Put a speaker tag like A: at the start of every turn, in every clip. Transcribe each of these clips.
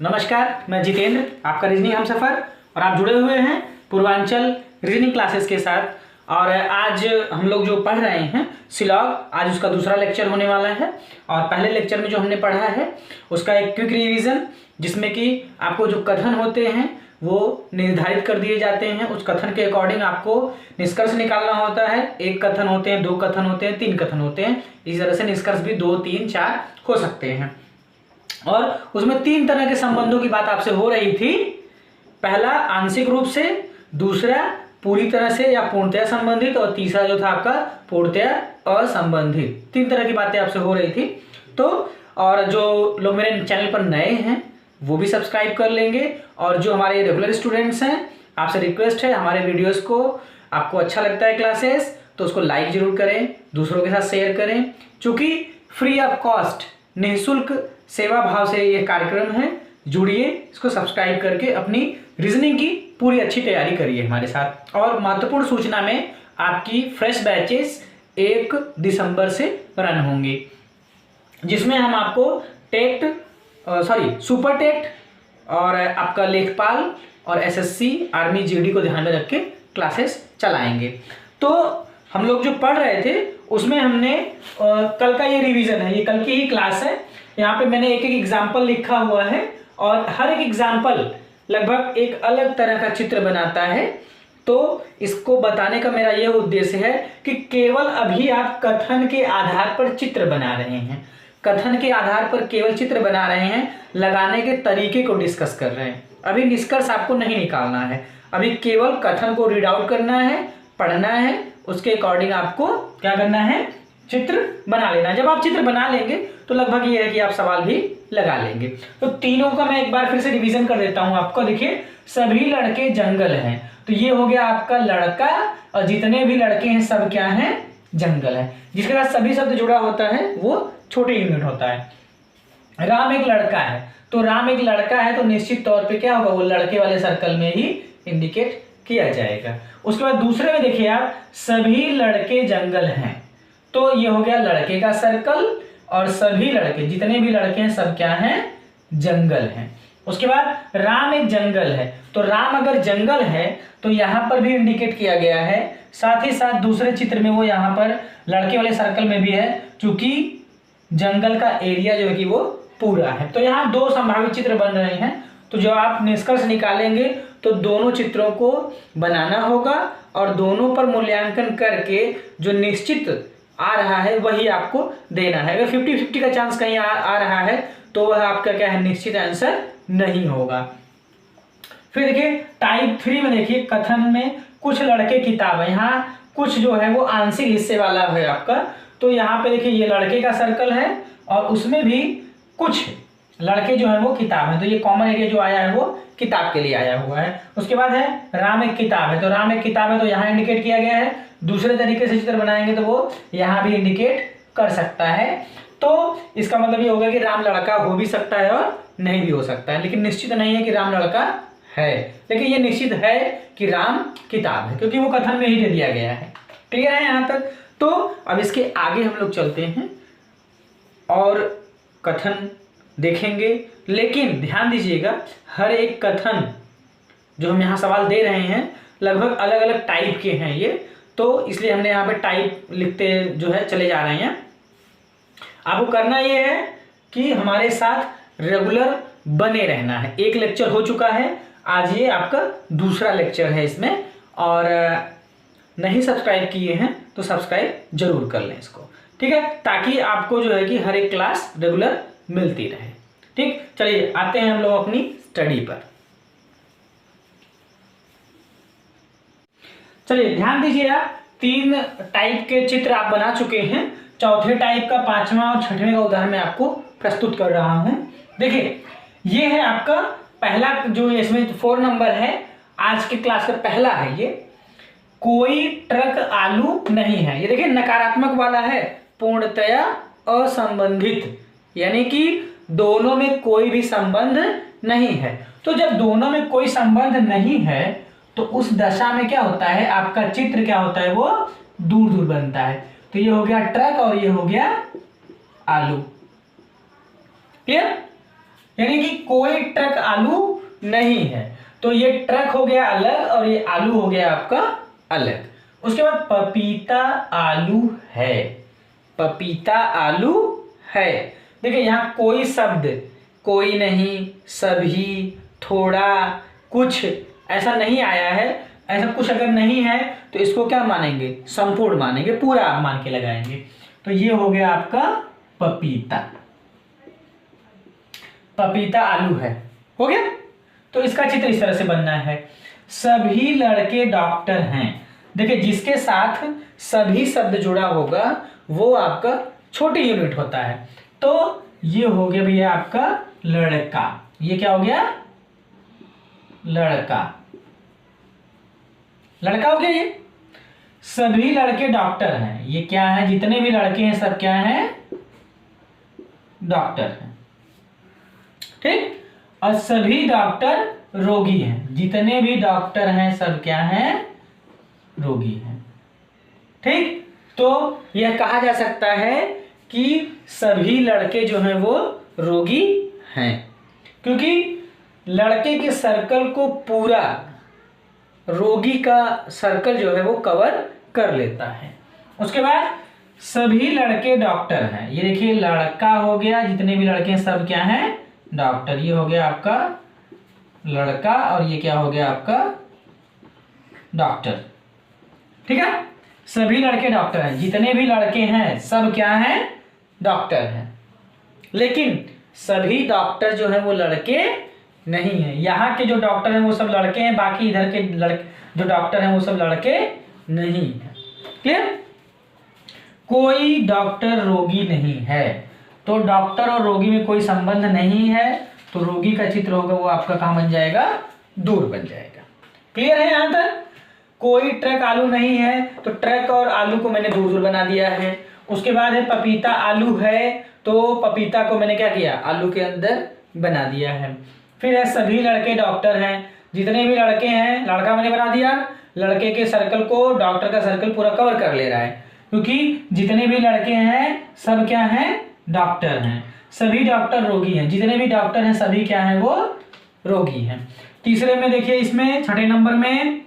A: नमस्कार, मैं जितेंद्र, आपका रीजनिंग हमसफर, और आप जुड़े हुए हैं पूर्वांचल रीजनिंग क्लासेस के साथ। और आज हम लोग जो पढ़ रहे हैं सिलॉग, आज उसका दूसरा लेक्चर होने वाला है। और पहले लेक्चर में जो हमने पढ़ा है उसका एक क्विक रिवीजन, जिसमें कि आपको जो कथन होते हैं वो निर्धारित कर दिए जाते हैं। उस कथन के अकॉर्डिंग आपको निष्कर्ष निकालना होता है। एक कथन होते हैं, दो कथन होते हैं, तीन कथन होते हैं। इस तरह से निष्कर्ष भी 2, 3, 4 हो सकते हैं। और उसमें 3 तरह के संबंधों की बात आपसे हो रही थी। पहला आंशिक रूप से, दूसरा पूरी तरह से या पूर्णतया संबंधित, और तीसरा जो था आपका पूर्णतया असंबंधित। 3 तरह की बातें आपसे हो रही थी। तो और जो लोग मेरे चैनल पर नए हैं वो भी सब्सक्राइब कर लेंगे, और जो हमारे रेगुलर स्टूडेंट्स हैं आपसे रिक्वेस्ट है, हमारे वीडियोस को आपको अच्छा लगता है क्लासेस तो उसको लाइक जरूर करें, दूसरों के साथ शेयर करें। चूंकि फ्री ऑफ कॉस्ट, निःशुल्क सेवा भाव से ये कार्यक्रम है। जुड़िए, इसको सब्सक्राइब करके अपनी रीजनिंग की पूरी अच्छी तैयारी करिए हमारे साथ। और महत्वपूर्ण सूचना में, आपकी फ्रेश बैचेस 1 दिसंबर से रन होंगे, जिसमें हम आपको सुपर टेट और आपका लेखपाल और एसएससी आर्मी जीडी को ध्यान में रख के क्लासेस चलाएंगे। तो हम लोग जो पढ़ रहे थे उसमें हमने कल का ये रिवीजन है, ये कल की ही क्लास है। यहाँ पे मैंने एक एक एग्जाम्पल लिखा हुआ है, और हर एक एग्जाम्पल लगभग एक अलग तरह का चित्र बनाता है। तो इसको बताने का मेरा यह उद्देश्य है कि केवल अभी आप कथन के आधार पर चित्र बना रहे हैं, कथन के आधार पर केवल चित्र बना रहे हैं, लगाने के तरीके को डिस्कस कर रहे हैं। अभी निष्कर्ष आपको नहीं निकालना है, अभी केवल कथन को रीड आउट करना है, पढ़ना है, उसके अकॉर्डिंग आपको क्या करना है, चित्र बना लेना है। जब आप चित्र बना लेंगे तो लगभग ये है कि आप सवाल भी लगा लेंगे। तो तीनों का मैं एक बार फिर से रिवीजन कर देता हूं आपको। देखिए, सभी लड़के जंगल हैं, तो ये हो गया आपका लड़का, और जितने भी लड़के हैं सब क्या हैं, जंगल है। जिसके साथ सभी शब्द जुड़ा होता है वो छोटे यूनिट होता है। राम एक लड़का है, तो राम एक लड़का है तो निश्चित तौर पे क्या होगा, वो लड़के वाले सर्कल में ही इंडिकेट किया जाएगा। उसके बाद दूसरे में देखिए आप, सभी लड़के जंगल हैं, तो ये हो गया लड़के का सर्कल, और सभी लड़के, जितने भी लड़के हैं सब क्या हैं, जंगल हैं। उसके बाद राम एक जंगल है, तो राम अगर जंगल है तो यहां पर भी इंडिकेट किया गया है। साथ ही साथ दूसरे चित्र में वो यहां पर लड़के वाले सर्कल में भी है, क्योंकि जंगल का एरिया जो है कि वो पूरा है। तो यहाँ 2 संभावित चित्र बन रहे हैं। तो जो आप निष्कर्ष निकालेंगे तो दोनों चित्रों को बनाना होगा, और दोनों पर मूल्यांकन करके जो निश्चित आ रहा है वही आपको देना है। अगर 50-50 का चांस कहीं आ रहा है तो वह आपका क्या है, निश्चित आंसर नहीं होगा। फिर देखिए टाइप 3 में, देखिए कथन में कुछ लड़के किताब है, यहाँ कुछ जो है वो आंशिक हिस्से वाला है आपका। तो यहाँ पे देखिए ये लड़के का सर्कल है, और उसमें भी कुछ लड़के जो है वो किताब है, तो ये कॉमन एरिया जो आया है वो किताब के लिए आया हुआ है। उसके बाद है राम एक किताब है, तो राम एक किताब है तो यहाँ इंडिकेट किया गया है। दूसरे तरीके से चित्र बनाएंगे तो वो यहाँ भी इंडिकेट कर सकता है। तो इसका मतलब ये होगा कि राम लड़का हो भी सकता है और नहीं भी हो सकता है, लेकिन निश्चित नहीं है कि राम लड़का है। लेकिन ये निश्चित है कि राम किताब है, क्योंकि वो कथन में ही दे दिया गया है। क्लियर है यहाँ तक? तो अब इसके आगे हम लोग चलते हैं और कथन देखेंगे, लेकिन ध्यान दीजिएगा हर एक कथन जो हम यहाँ सवाल दे रहे हैं लगभग अलग अलग टाइप के हैं ये, तो इसलिए हमने यहाँ पे टाइप लिखते जो है चले जा रहे हैं। आपको करना ये है कि हमारे साथ रेगुलर बने रहना है। एक लेक्चर हो चुका है, आज ये आपका दूसरा लेक्चर है इसमें, और नहीं सब्सक्राइब किए हैं तो सब्सक्राइब जरूर कर लें इसको, ठीक है, ताकि आपको जो है कि हर एक क्लास रेगुलर मिलती रहे। ठीक, चलिए आते हैं हम लोग अपनी स्टडी पर। चलिए ध्यान दीजिए, आप 3 टाइप के चित्र आप बना चुके हैं। चौथे टाइप का, 5वां और 6वें का उदाहरण मैं आपको प्रस्तुत कर रहा हूं। देखिए ये है आपका पहला, जो इसमें 4 नंबर है, आज के क्लास का पहला है ये। कोई ट्रक आलू नहीं है, ये देखिए नकारात्मक वाला है, पूर्णतया असंबंधित, यानी कि दोनों में कोई भी संबंध नहीं है। तो जब दोनों में कोई संबंध नहीं है तो उस दशा में क्या होता है, आपका चित्र क्या होता है, वो दूर दूर बनता है। तो ये हो गया ट्रक और ये हो गया आलू। क्लियर? यानी कि कोई ट्रक आलू नहीं है। तो ये ट्रक हो गया अलग और ये आलू हो गया आपका अलग। उसके बाद पपीता आलू है, पपीता आलू है। देखिए यहाँ कोई शब्द, कोई नहीं, सभी, थोड़ा, कुछ ऐसा नहीं आया है। ऐसा कुछ अगर नहीं है तो इसको क्या मानेंगे, संपूर्ण मानेंगे, पूरा मान के लगाएंगे। तो ये हो गया आपका पपीता, पपीता आलू है, हो गया। तो इसका चित्र इस तरह से बनना है। सभी लड़के डॉक्टर हैं। देखिए जिसके साथ सभी शब्द जुड़ा होगा वो आपका छोटी यूनिट होता है। तो ये हो गया भैया आपका लड़का। ये क्या हो गया, लड़का, लड़का हो गया ये। सभी लड़के डॉक्टर हैं, ये क्या है, जितने भी लड़के हैं सब क्या हैं, डॉक्टर हैं, ठीक। और सभी डॉक्टर रोगी हैं, जितने भी डॉक्टर हैं सब क्या हैं, रोगी हैं, ठीक। तो यह कहा जा सकता है कि सभी लड़के जो हैं वो रोगी हैं, क्योंकि लड़के के सर्कल को पूरा रोगी का सर्कल जो है वो कवर कर लेता है। उसके बाद सभी लड़के डॉक्टर हैं। ये देखिए लड़का हो गया, जितने भी लड़के हैं सब क्या हैं, डॉक्टर। ये हो गया आपका लड़का और ये क्या हो गया आपका डॉक्टर, ठीक है। सभी लड़के डॉक्टर हैं, जितने भी लड़के हैं सब क्या हैं, डॉक्टर हैं। लेकिन सभी डॉक्टर जो है वो लड़के नहीं है। यहाँ के जो डॉक्टर हैं वो सब लड़के हैं, बाकी इधर के लड़के जो डॉक्टर हैं वो सब लड़के नहीं है। क्लियर। कोई डॉक्टर रोगी नहीं है, तो डॉक्टर और रोगी में कोई संबंध नहीं है, तो रोगी का चित्र होगा वो आपका कहाँ बन जाएगा, दूर बन जाएगा। क्लियर है यहाँ तक। कोई ट्रक आलू नहीं है, तो ट्रक और आलू को मैंने दूर दूर बना दिया है। उसके बाद है पपीता आलू है, तो पपीता को मैंने क्या किया, आलू के अंदर बना दिया है। फिर है सभी लड़के डॉक्टर हैं, जितने भी लड़के हैं, लड़का मैंने बना दिया, लड़के के सर्कल को डॉक्टर का सर्कल पूरा कवर कर ले रहा है, क्योंकि जितने भी लड़के हैं सब क्या हैं, डॉक्टर हैं। सभी डॉक्टर रोगी हैं, जितने भी डॉक्टर हैं सभी क्या हैं, वो रोगी हैं। तीसरे में देखिए, इसमें छठे नंबर में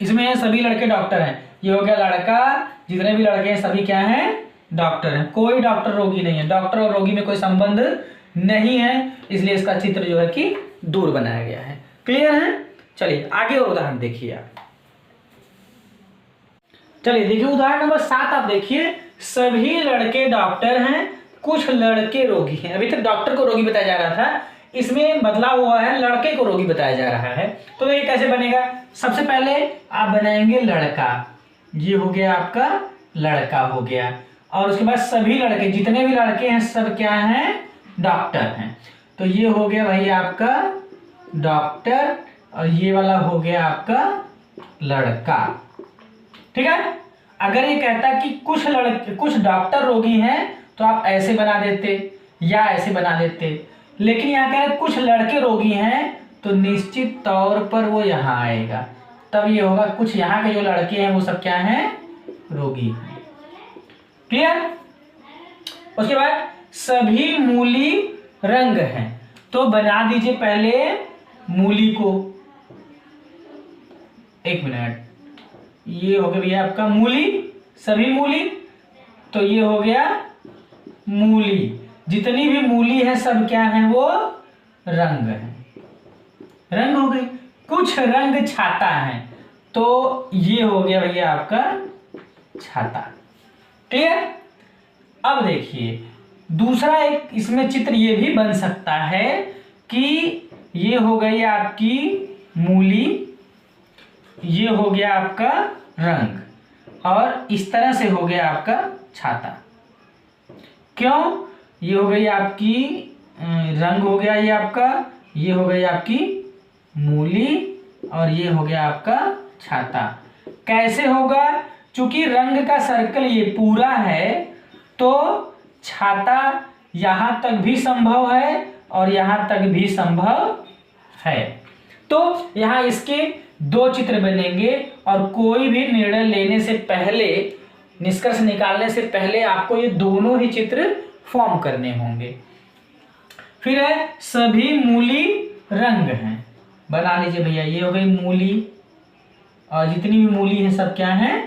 A: इसमें सभी लड़के डॉक्टर हैं। ये हो गया लड़का, जितने भी लड़के हैं सभी क्या हैं, डॉक्टर हैं। कोई डॉक्टर रोगी नहीं है, डॉक्टर और रोगी में कोई संबंध नहीं है, इसलिए इसका चित्र जो है कि दूर बनाया गया है। क्लियर है। चलिए आगे और उदाहरण देखिए आप। चलिए देखिए उदाहरण नंबर 7 आप देखिए। सभी लड़के डॉक्टर हैं, कुछ लड़के रोगी हैं। अभी तक डॉक्टर को रोगी बताया जा रहा था, इसमें बदलाव हुआ है, लड़के को रोगी बताया जा रहा है। तो ये कैसे बनेगा, सबसे पहले आप बनाएंगे लड़का, ये हो गया आपका लड़का हो गया। और उसके बाद सभी लड़के, जितने भी लड़के हैं सब क्या हैं, डॉक्टर हैं। तो ये हो गया भाई आपका डॉक्टर और ये वाला हो गया आपका लड़का, ठीक है। अगर ये कहता कि कुछ डॉक्टर रोगी हैं तो आप ऐसे बना देते या ऐसे बना देते, लेकिन यहाँ कह रहे कुछ लड़के रोगी हैं तो निश्चित तौर पर वो यहाँ आएगा, तब ये होगा कुछ यहाँ के जो लड़के हैं वो सब क्या हैं, रोगी हैं। क्लियर। उसके बाद सभी मूली रंग हैं, तो बना दीजिए पहले मूली को। एक मिनट, ये हो गया भैया आपका मूली, सभी मूली, तो ये हो गया मूली, जितनी भी मूली है सब क्या है, वो रंग है, रंग हो गई। कुछ रंग छाता है, तो ये हो गया भैया आपका छाता। क्लियर। अब देखिए दूसरा एक इसमें चित्र ये भी बन सकता है कि ये हो गई आपकी मूली, ये हो गया आपका रंग, और इस तरह से हो गया आपका छाता। क्यों, ये हो गई आपकी रंग हो गया ये आपका, ये हो गई आपकी मूली और ये हो गया आपका छाता। कैसे होगा, चूंकि रंग का सर्कल ये पूरा है तो छाता यहां तक भी संभव है और यहां तक भी संभव है। तो यहां इसके दो चित्र बनेंगे और कोई भी निर्णय लेने से पहले, निष्कर्ष निकालने से पहले आपको ये दोनों ही चित्र फॉर्म करने होंगे। फिर है सभी मूली रंग हैं, बना लीजिए भैया, ये हो गई मूली, और जितनी भी मूली है सब क्या है,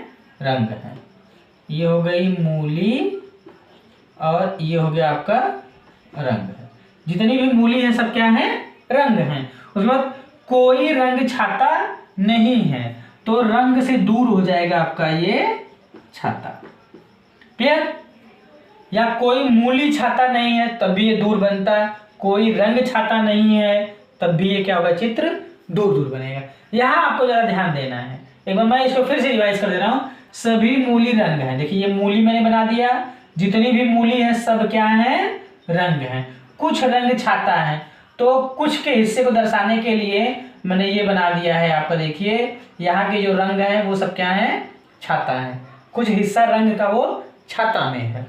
A: रंग है। ये हो गई मूली और ये हो गया आपका रंग है। जितनी भी मूली है सब क्या है, रंग है। उसके बाद कोई रंग छाता नहीं है, तो रंग से दूर हो जाएगा आपका ये छाता। क्लियर? या कोई मूली छाता नहीं है तब भी ये दूर बनता है, कोई रंग छाता नहीं है तब भी ये क्या होगा, चित्र दूर दूर बनेगा। यहां आपको जरा ध्यान देना है। एक बार मैं इसको फिर से रिवाइज कर दे रहा हूं। सभी मूली रंग है, देखिए ये मूली मैंने बना दिया, जितनी भी मूली है सब क्या है, रंग है। कुछ रंग छाता है, तो कुछ के हिस्से को दर्शाने के लिए मैंने ये बना दिया है आपका, देखिए यहाँ के जो रंग है वो सब क्या है, छाता है। कुछ हिस्सा रंग का वो छाता में है।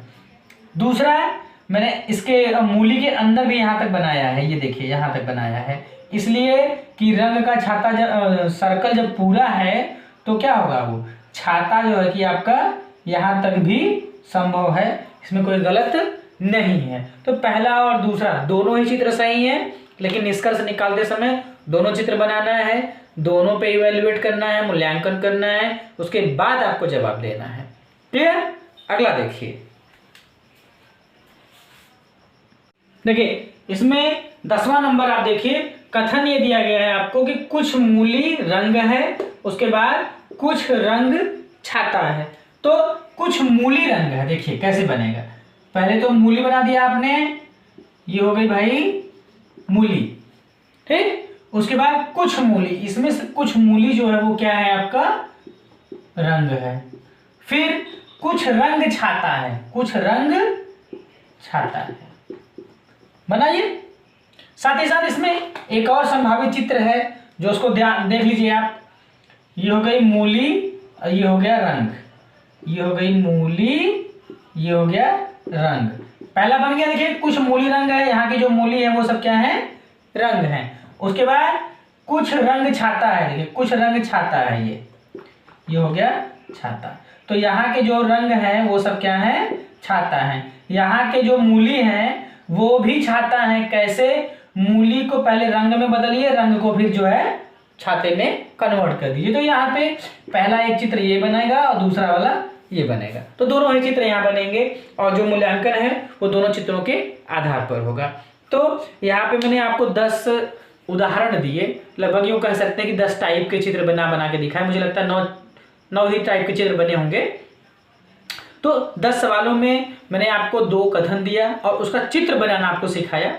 A: दूसरा मैंने इसके मूली के अंदर भी यहाँ तक बनाया है, ये देखिए यहाँ तक बनाया है, इसलिए कि रंग का छाता जब सर्कल जब पूरा है तो क्या होगा, वो छाता जो है कि आपका यहाँ तक भी संभव है, इसमें कोई गलत नहीं है। तो पहला और दूसरा दोनों ही चित्र सही है, लेकिन निष्कर्ष निकालते समय दोनों चित्र बनाना है, दोनों पे इवेल्युएट करना है, मूल्यांकन करना है, उसके बाद आपको जवाब देना है। क्लियर? अगला देखिए, देखिए इसमें 10वां नंबर आप देखिए, कथन ये दिया गया है आपको कि कुछ मूली रंग है, उसके बाद कुछ रंग छाता है। तो कुछ मूली रंग है, देखिए कैसे बनेगा। पहले तो मूली बना दिया आपने, ये हो गई भाई मूली, ठीक। उसके बाद कुछ मूली, इसमें से कुछ मूली जो है वो क्या है, आपका रंग है। फिर कुछ रंग छाता है, कुछ रंग छाता है, बनाइए। साथ ही साथ इसमें एक और संभावित चित्र है जो उसको ध्यान देख लीजिए आप। ये हो गई मूली और ये हो गया रंग, ये हो गई मूली, ये हो गया रंग। पहला बन गया, देखिए कुछ मूली रंग है, यहाँ की जो मूली है वो सब क्या है, रंग है। उसके बाद कुछ रंग छाता है, देखिए कुछ रंग छाता है, ये हो गया छाता। तो यहाँ के जो रंग है वो सब क्या है, छाता है। यहाँ के जो मूली है वो भी छाता है। कैसे? मूली को पहले रंग में बदलिए, रंग को फिर जो है छाते में कन्वर्ट कर दीजिए। तो यहाँ पे पहला एक चित्र ये बनेगा और दूसरा वाला ये बनेगा, तो दोनों ही चित्र यहाँ बनेंगे और जो मूल्यांकन है वो दोनों चित्रों के आधार पर होगा। तो यहाँ पे मैंने आपको 10 उदाहरण दिए, लगभग यूँ कह सकते हैं कि 10 टाइप के चित्र बना के दिखाए। मुझे लगता है 9 ही टाइप के चित्र बने होंगे। तो 10 सवालों में मैंने आपको 2 कथन दिया और उसका चित्र बनाना आपको सिखाया।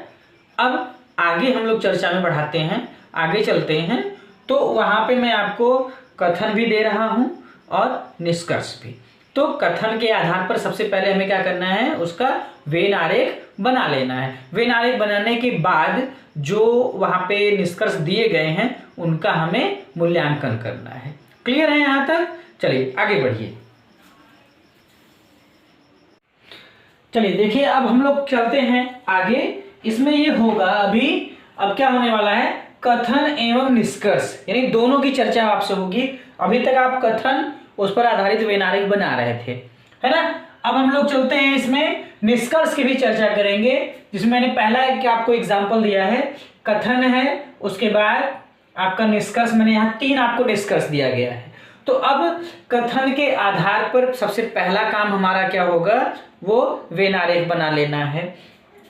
A: अब आगे हम लोग चर्चा में बढ़ाते हैं, आगे चलते हैं, तो वहाँ पे मैं आपको कथन भी दे रहा हूँ और निष्कर्ष भी। तो कथन के आधार पर सबसे पहले हमें क्या करना है, उसका वेन आरेख बना लेना है। वेन आरेख बनाने के बाद जो वहाँ पे निष्कर्ष दिए गए हैं उनका हमें मूल्यांकन करना है। क्लियर है यहाँ तक? चलिए आगे बढ़िए। चलिए देखिए, अब हम लोग चलते हैं आगे। इसमें ये होगा अब क्या होने वाला है, कथन एवं निष्कर्ष, यानी दोनों की चर्चा आपसे होगी। अभी तक आप कथन उस पर आधारित वेन आरेख बना रहे थे, है ना। अब हम लोग चलते हैं इसमें निष्कर्ष की भी चर्चा करेंगे, जिसमें मैंने पहला एक आपको एग्जाम्पल दिया है, कथन है, उसके बाद आपका निष्कर्ष। मैंने यहाँ 3 आपको निष्कर्ष दिया गया है। तो अब कथन के आधार पर सबसे पहला काम हमारा क्या होगा, वो वेन आरेख बना लेना है।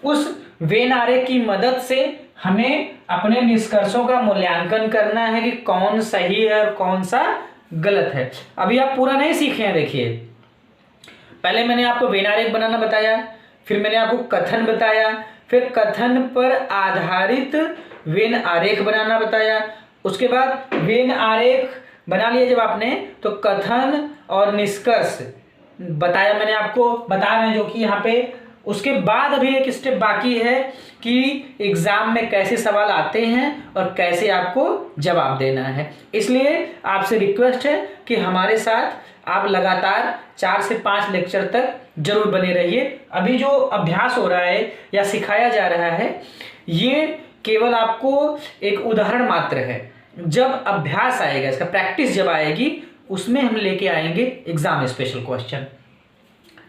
A: उस वेन आरेख की मदद से हमें अपने निष्कर्षों का मूल्यांकन करना है कि कौन सही है और कौन सा गलत है। अभी आप पूरा नहीं सीखे हैं, देखिए पहले मैंने आपको वेन आरेख बनाना बताया, फिर मैंने आपको कथन बताया, फिर कथन पर आधारित वेन आरेख बनाना बताया। उसके बाद वेन आरेख बना लिया जब आपने, तो कथन और निष्कर्ष बताया मैंने आपको, बता रहे हैं जो कि यहाँ पे। उसके बाद अभी एक स्टेप बाकी है कि एग्जाम में कैसे सवाल आते हैं और कैसे आपको जवाब देना है। इसलिए आपसे रिक्वेस्ट है कि हमारे साथ आप लगातार 4 से 5 लेक्चर तक जरूर बने रहिए। अभी जो अभ्यास हो रहा है या सिखाया जा रहा है, ये केवल आपको एक उदाहरण मात्र है। जब अभ्यास आएगा, इसका प्रैक्टिस जब आएगी, उसमें हम लेके आएंगे एग्जाम स्पेशल क्वेश्चन।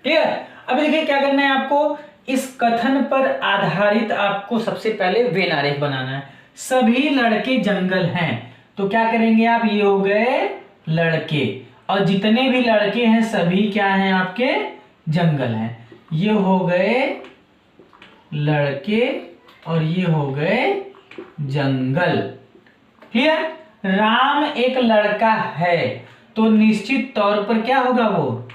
A: क्लियर? अभी देखिए क्या करना है आपको, इस कथन पर आधारित आपको सबसे पहले वेन आरेख बनाना है। सभी लड़के जंगल हैं, तो क्या करेंगे आप, ये हो गए लड़के, और जितने भी लड़के हैं सभी क्या हैं आपके, जंगल हैं। ये हो गए लड़के और ये हो गए जंगल। क्लियर। राम एक लड़का है, तो निश्चित तौर पर क्या होगा, वो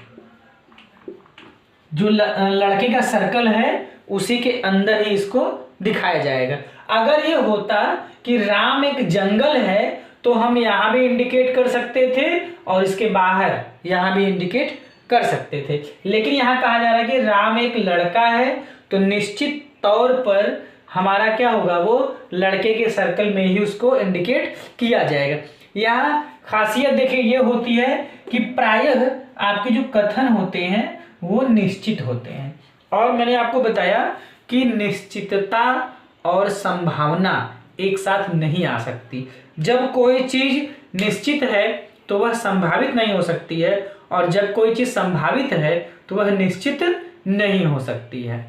A: जो लड़के का सर्कल है उसी के अंदर ही इसको दिखाया जाएगा। अगर ये होता कि राम एक जंगल है तो हम यहां भी इंडिकेट कर सकते थे और इसके बाहर यहां भी इंडिकेट कर सकते थे, लेकिन यहां कहा जा रहा है कि राम एक लड़का है, तो निश्चित तौर पर हमारा क्या होगा, वो लड़के के सर्कल में ही उसको इंडिकेट किया जाएगा। यहाँ खासियत देखिए ये होती है कि प्रायः आपके जो कथन होते हैं वो निश्चित होते हैं, और मैंने आपको बताया कि निश्चितता और संभावना एक साथ नहीं आ सकती। जब कोई चीज निश्चित है तो वह संभावित नहीं हो सकती है, और जब कोई चीज संभावित है तो वह निश्चित नहीं हो सकती है।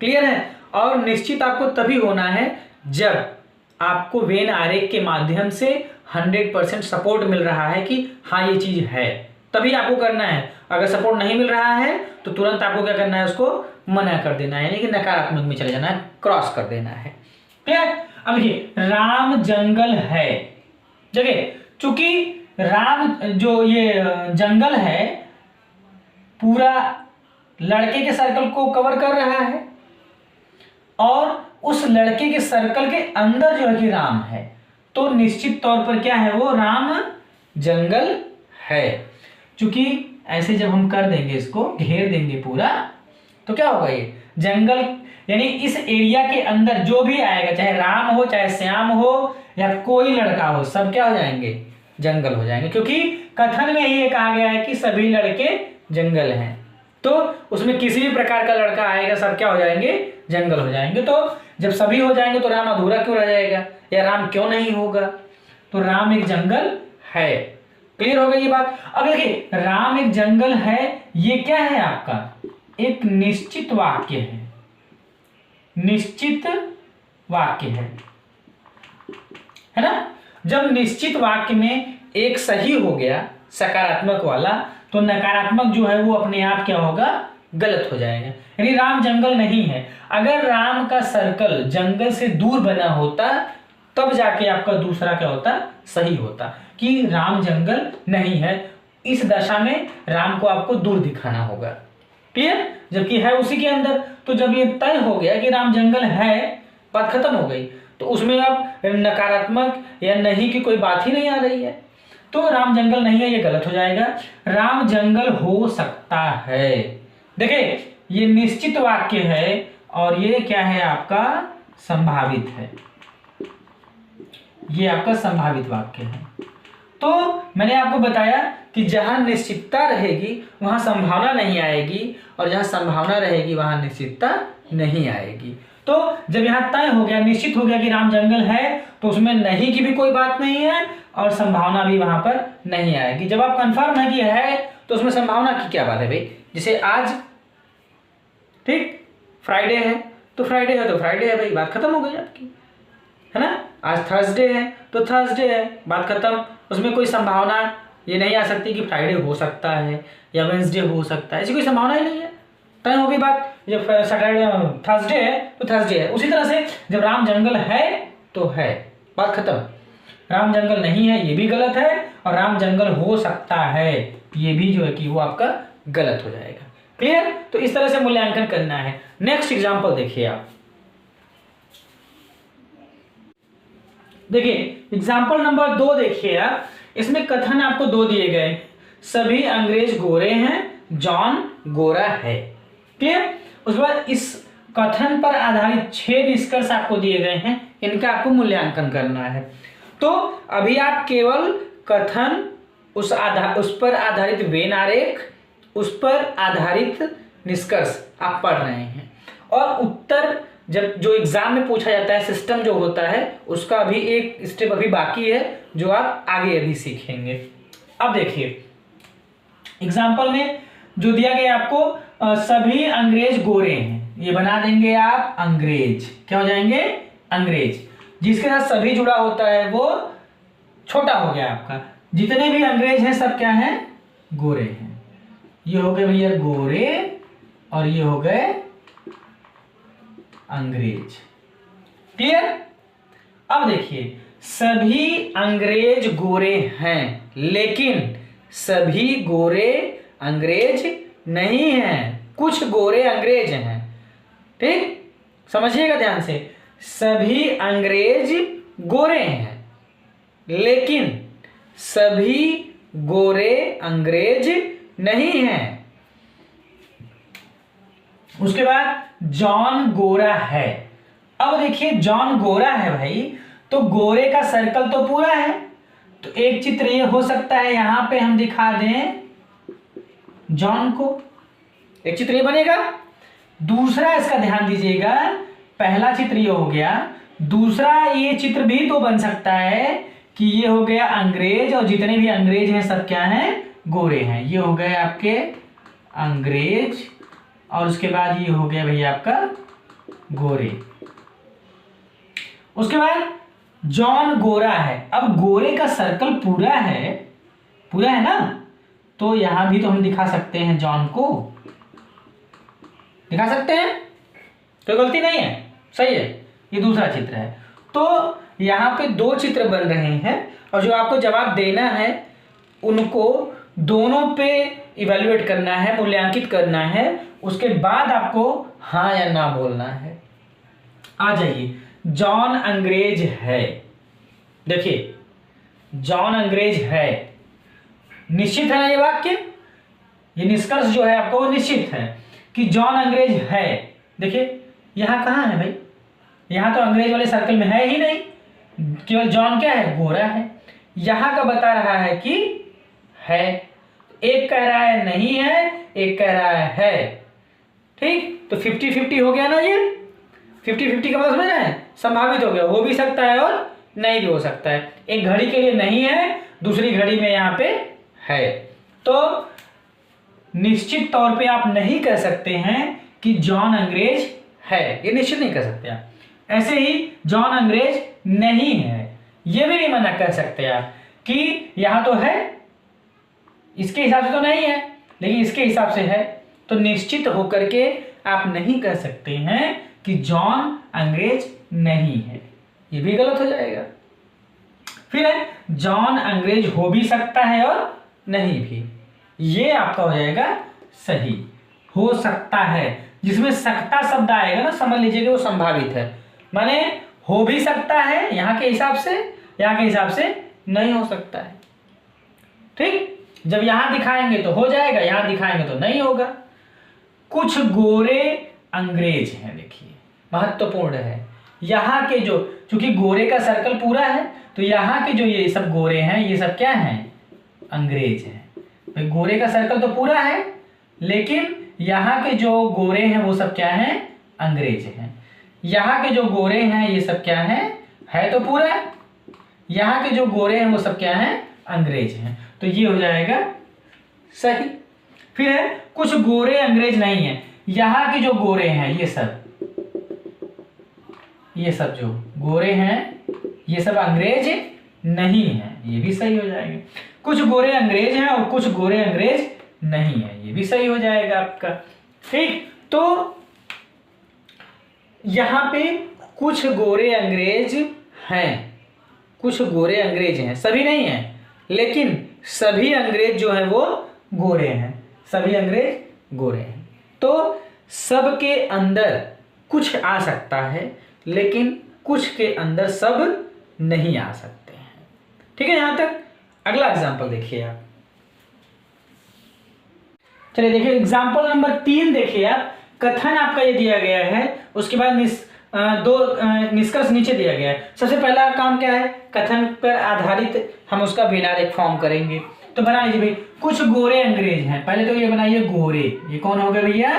A: क्लियर है। और निश्चित आपको तभी होना है जब आपको वेन आरेख के माध्यम से 100% सपोर्ट मिल रहा है कि हाँ ये चीज है, तभी आपको करना है। अगर सपोर्ट नहीं मिल रहा है तो तुरंत आपको क्या करना है, उसको मना कर देना है, यानी कि नकारात्मक में चले जाना है, क्रॉस कर देना है। क्लियर। अब देखिए राम जंगल है, देखिए चूंकि राम जो ये जंगल है पूरा लड़के के सर्कल को कवर कर रहा है, और उस लड़के के सर्कल के अंदर जो है कि राम है, तो निश्चित तौर पर क्या है, वो राम जंगल है। क्योंकि ऐसे जब हम कर देंगे, इसको घेर देंगे पूरा, तो क्या होगा, ये जंगल यानी इस एरिया के अंदर जो भी आएगा, चाहे राम हो चाहे श्याम हो या कोई लड़का हो, सब क्या हो जाएंगे, जंगल हो जाएंगे। क्योंकि कथन में ही ये कहा गया है कि सभी लड़के जंगल हैं, तो उसमें किसी भी प्रकार का लड़का आएगा सब क्या हो जाएंगे, जंगल हो जाएंगे। तो जब सभी हो जाएंगे तो राम अधूरा क्यों रह जाएगा, या राम क्यों नहीं होगा, तो राम एक जंगल है। क्लियर हो गई ये बात। अब देखिए राम एक जंगल है, ये क्या है आपका, एक निश्चित वाक्य है, निश्चित वाक्य है ना। जब निश्चित वाक्य में एक सही हो गया सकारात्मक वाला, तो नकारात्मक जो है वो अपने आप क्या होगा, गलत हो जाएगा। यानी राम जंगल नहीं है। अगर राम का सर्कल जंगल से दूर बना होता तब जाके आपका दूसरा क्या होता, सही होता कि राम जंगल नहीं है। इस दशा में राम को आपको दूर दिखाना होगा। क्लियर। जबकि है उसी के अंदर, तो जब ये तय हो गया कि राम जंगल है, बात खत्म हो गई, तो उसमें अब नकारात्मक या नहीं की कोई बात ही नहीं आ रही है, तो राम जंगल नहीं है, ये गलत हो जाएगा। राम जंगल हो सकता है, देखिए ये निश्चित वाक्य है और ये क्या है आपका, संभावित है, ये आपका संभावित वाक्य है। तो मैंने आपको बताया कि जहां निश्चितता रहेगी वहां संभावना नहीं आएगी, और जहां संभावना रहेगी वहां निश्चितता नहीं आएगी। तो जब यहां तय हो गया, निश्चित हो गया कि राम जंगल है, तो उसमें नहीं की भी कोई बात नहीं है और संभावना भी वहां पर नहीं आएगी। जब आप कंफर्म है कि है, तो उसमें संभावना की क्या बात है भाई। जैसे आज ठीक फ्राइडे है, तो फ्राइडे है तो फ्राइडे है भाई, बात खत्म हो गई आपकी, है ना। आज थर्सडे है तो थर्सडे है, बात खत्म। उसमें कोई संभावना ये नहीं आ सकती कि फ्राइडे हो सकता है या वेंसडे हो सकता है, ऐसी कोई संभावना ही नहीं है, तय हो गई बात। जब सैटरडे थर्सडे है तो थर्सडे है। उसी तरह से जब राम जंगल है तो है, बात खत्म। राम जंगल नहीं है ये भी गलत है, और राम जंगल हो सकता है ये भी जो है कि वो आपका गलत हो जाएगा। क्लियर। तो इस तरह से मूल्यांकन करना है। नेक्स्ट एग्जांपल देखिए आप, देखिए एग्जाम्पल नंबर 2 देखिए आप। इसमें कथन आपको 2 दिए गए, सभी अंग्रेज गोरे हैं, जॉन गोरा है। क्लियर। उसके बाद इस कथन पर आधारित 6 निष्कर्ष आपको दिए गए हैं, इनका आपको मूल्यांकन करना है। तो अभी आप केवल कथन, उस पर आधारित वेन आरेख, उस पर आधारित निष्कर्ष आप पढ़ रहे हैं, और उत्तर जब जो एग्जाम में पूछा जाता है, सिस्टम जो होता है, उसका अभी एक स्टेप अभी बाकी है जो आप आगे अभी सीखेंगे। अब देखिए एग्जाम्पल में जो दिया गया आपको, सभी अंग्रेज गोरे हैं, ये बना देंगे आप अंग्रेज। क्या हो जाएंगे? अंग्रेज। जिसके साथ सभी जुड़ा होता है वो छोटा हो गया आपका। जितने भी अंग्रेज हैं सब क्या हैं? गोरे हैं। ये हो गए भैया गोरे और ये हो गए अंग्रेज। क्लियर? अब देखिए, सभी अंग्रेज गोरे हैं लेकिन सभी गोरे अंग्रेज नहीं हैं। कुछ गोरे अंग्रेज हैं। ठीक, समझिएगा ध्यान से। सभी अंग्रेज गोरे हैं लेकिन सभी गोरे अंग्रेज नहीं हैं। उसके बाद जॉन गोरा है। अब देखिए, जॉन गोरा है भाई, तो गोरे का सर्कल तो पूरा है। तो एक चित्र ये हो सकता है, यहां पे हम दिखा दें जॉन को, एक चित्र ये बनेगा। दूसरा इसका ध्यान दीजिएगा, पहला चित्र ये हो गया। दूसरा ये चित्र भी तो बन सकता है कि ये हो गया अंग्रेज और जितने भी अंग्रेज हैं सब क्या हैं? गोरे हैं। ये हो गए आपके अंग्रेज और उसके बाद ये हो गया भैया आपका गोरे। उसके बाद जॉन गोरा है। अब गोरे का सर्कल पूरा है ना, तो यहां भी तो हम दिखा सकते हैं, जॉन को दिखा सकते हैं, कोई गलती नहीं है, सही है। ये दूसरा चित्र है। तो यहां पे दो चित्र बन रहे हैं और जो आपको जवाब देना है उनको दोनों पे इवैल्यूएट करना है, मूल्यांकित करना है। उसके बाद आपको हाँ या ना बोलना है। आ जाइए, जॉन अंग्रेज है। देखिए, जॉन अंग्रेज है, निश्चित है ना ये वाक्य? ये निष्कर्ष जो है आपको वो निश्चित है कि जॉन अंग्रेज है। देखिए यहां कहां है भाई? यहां तो अंग्रेज वाले सर्कल में है ही नहीं, केवल जॉन क्या है? गोरा है। यहां का बता रहा है कि है। एक कह रहा है नहीं है, एक कह रहा है। ठीक, तो 50-50 हो गया ना। ये 50-50 का मतलब समझ रहे हैं? संभावित हो गया, हो भी सकता है और नहीं भी हो सकता है। एक घड़ी के लिए नहीं है, दूसरी घड़ी में यहाँ पे है। तो निश्चित तौर पे आप नहीं कह सकते हैं कि जॉन अंग्रेज है, ये निश्चित नहीं कर सकते आप। ऐसे ही जॉन अंग्रेज नहीं है, ये भी नहीं मना कर सकते आप कि यहां तो है, इसके हिसाब से तो नहीं है लेकिन इसके हिसाब से है। तो निश्चित होकर के आप नहीं कह सकते हैं कि जॉन अंग्रेज नहीं है, ये भी गलत हो जाएगा। फिर है जॉन अंग्रेज हो भी सकता है और नहीं भी, ये आपका हो जाएगा सही। हो सकता है, जिसमें सकता शब्द आएगा ना, समझ लीजिए कि वो संभावित है, माने हो भी सकता है यहां के हिसाब से, यहां के हिसाब से नहीं हो सकता है। ठीक, जब यहां दिखाएंगे तो हो जाएगा, यहां दिखाएंगे तो नहीं होगा। कुछ गोरे अंग्रेज हैं, देखिए महत्वपूर्ण है। यहां के जो, चूंकि गोरे का सर्कल पूरा है तो यहां के जो ये सब गोरे हैं ये सब क्या हैं? अंग्रेज हैं। भाई गोरे का सर्कल तो पूरा है लेकिन यहाँ के जो गोरे हैं वो सब क्या हैं? अंग्रेज हैं। यहाँ के जो गोरे हैं ये सब क्या हैं? है तो पूरा। यहाँ के जो गोरे हैं वो सब क्या हैं? अंग्रेज हैं। तो ये हो जाएगा सही। फिर है कुछ गोरे अंग्रेज नहीं है। यहाँ के जो गोरे हैं ये सब जो गोरे हैं ये सब अंग्रेज नहीं है, ये भी सही हो जाएगा। कुछ गोरे अंग्रेज हैं और कुछ गोरे अंग्रेज नहीं है, ये भी सही हो जाएगा आपका। ठीक, तो यहां पे कुछ गोरे अंग्रेज हैं, कुछ गोरे अंग्रेज हैं, सभी नहीं हैं लेकिन सभी अंग्रेज जो है वो गोरे हैं, सभी अंग्रेज गोरे हैं। तो सबके अंदर कुछ आ सकता है लेकिन कुछ के अंदर सब नहीं आ सकते हैं। ठीक है, यहां तक। अगला एग्जांपल देखिए आप। चलिए देखिए एग्जाम्पल नंबर 3 देखिए आप। कथन आपका ये दिया गया है, उसके बाद दो निष्कर्ष नीचे दिया गया है। सबसे पहला काम क्या है? कथन पर आधारित हम उसका भिन्नारेख फॉर्म करेंगे। तो बना लीजिए भाई, कुछ गोरे अंग्रेज हैं। पहले तो ये बनाइए गोरे, ये कौन हो गए भैया?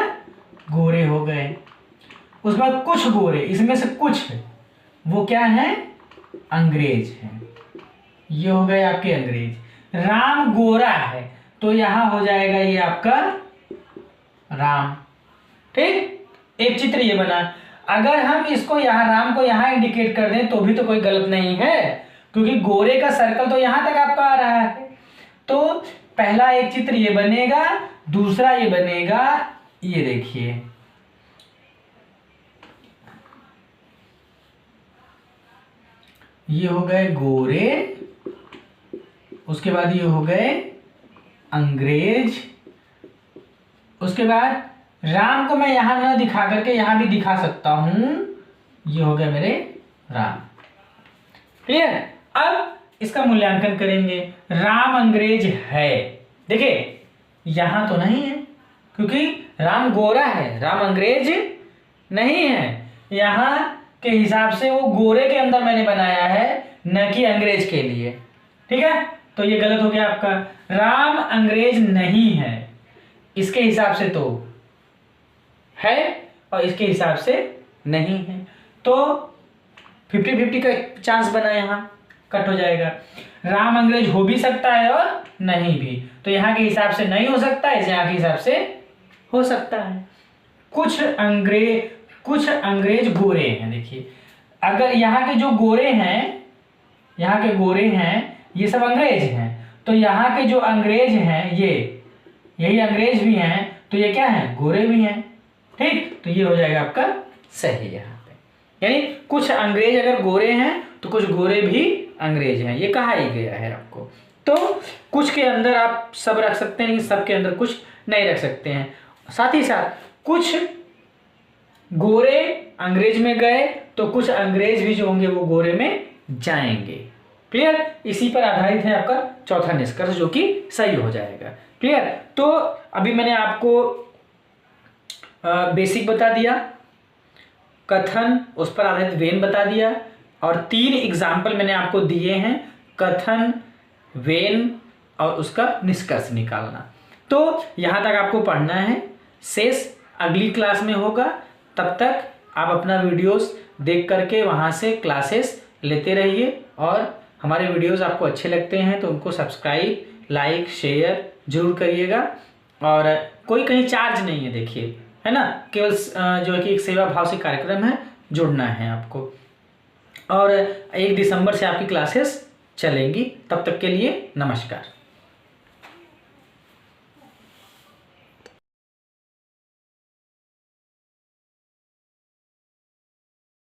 A: गोरे हो गए। उसके बाद कुछ गोरे, इसमें से कुछ वो क्या है? अंग्रेज हैं, ये हो गए आपके अंग्रेज। राम गोरा है तो यहां हो जाएगा ये आपका राम। ठीक, एक चित्र ये बना। अगर हम इसको यहाँ राम को यहाँ इंडिकेट कर दें तो भी तो कोई गलत नहीं है, क्योंकि गोरे का सर्कल तो यहाँ तक आपका आ रहा है। तो पहला एक चित्र ये बनेगा, दूसरा ये बनेगा, ये देखिए ये हो गए गोरे, उसके बाद ये हो गए अंग्रेज, उसके बाद राम को मैं यहां ना दिखा करके यहां भी दिखा सकता हूं, ये हो गया मेरे राम। क्लियर? अब इसका मूल्यांकन करेंगे। राम अंग्रेज है, देखिए यहां तो नहीं है क्योंकि राम गोरा है, राम अंग्रेज नहीं है। यहां के हिसाब से वो गोरे के अंदर मैंने बनाया है, न कि अंग्रेज के लिए। ठीक है, तो ये गलत हो गया आपका। राम अंग्रेज नहीं है, इसके हिसाब से तो है और इसके हिसाब से नहीं है, तो 50-50 का चांस बना, यहाँ कट हो जाएगा। राम अंग्रेज हो भी सकता है और नहीं भी, तो यहाँ के हिसाब से नहीं हो सकता है, यहाँ के हिसाब से हो सकता है। कुछ अंग्रेज गोरे हैं। देखिए अगर यहाँ के जो गोरे हैं, यहाँ के गोरे हैं, ये सब अंग्रेज हैं, तो यहाँ के जो अंग्रेज हैं यही अंग्रेज भी हैं, तो ये क्या है? गोरे भी हैं। ठीक, तो ये हो जाएगा आपका सही यहाँ पे। यानी कुछ अंग्रेज अगर गोरे हैं तो कुछ गोरे भी अंग्रेज हैं, ये कहा ही गया है आपको। तो कुछ के अंदर आप सब रख सकते हैं, सब के अंदर कुछ नहीं रख सकते हैं। साथ ही साथ कुछ गोरे अंग्रेज में गए तो कुछ अंग्रेज भी जो होंगे वो गोरे में जाएंगे। क्लियर? इसी पर आधारित है आपका चौथा निष्कर्ष, जो कि सही हो जाएगा। क्लियर? तो अभी मैंने आपको बेसिक बता दिया, कथन उस पर आधारित वेन बता दिया, और 3 एग्जाम्पल मैंने आपको दिए हैं, कथन, वेन और उसका निष्कर्ष निकालना। तो यहाँ तक आपको पढ़ना है, शेष अगली क्लास में होगा। तब तक आप अपना वीडियोस देख करके वहाँ से क्लासेस लेते रहिए, और हमारे वीडियोस आपको अच्छे लगते हैं तो उनको सब्सक्राइब, लाइक, शेयर जरूर करिएगा। और कोई कहीं चार्ज नहीं है, देखिए, है ना, केवल जो है कि एक सेवा भाव से कार्यक्रम है, जुड़ना है आपको। और 1 दिसंबर से आपकी क्लासेस चलेंगी। तब तक के लिए नमस्कार।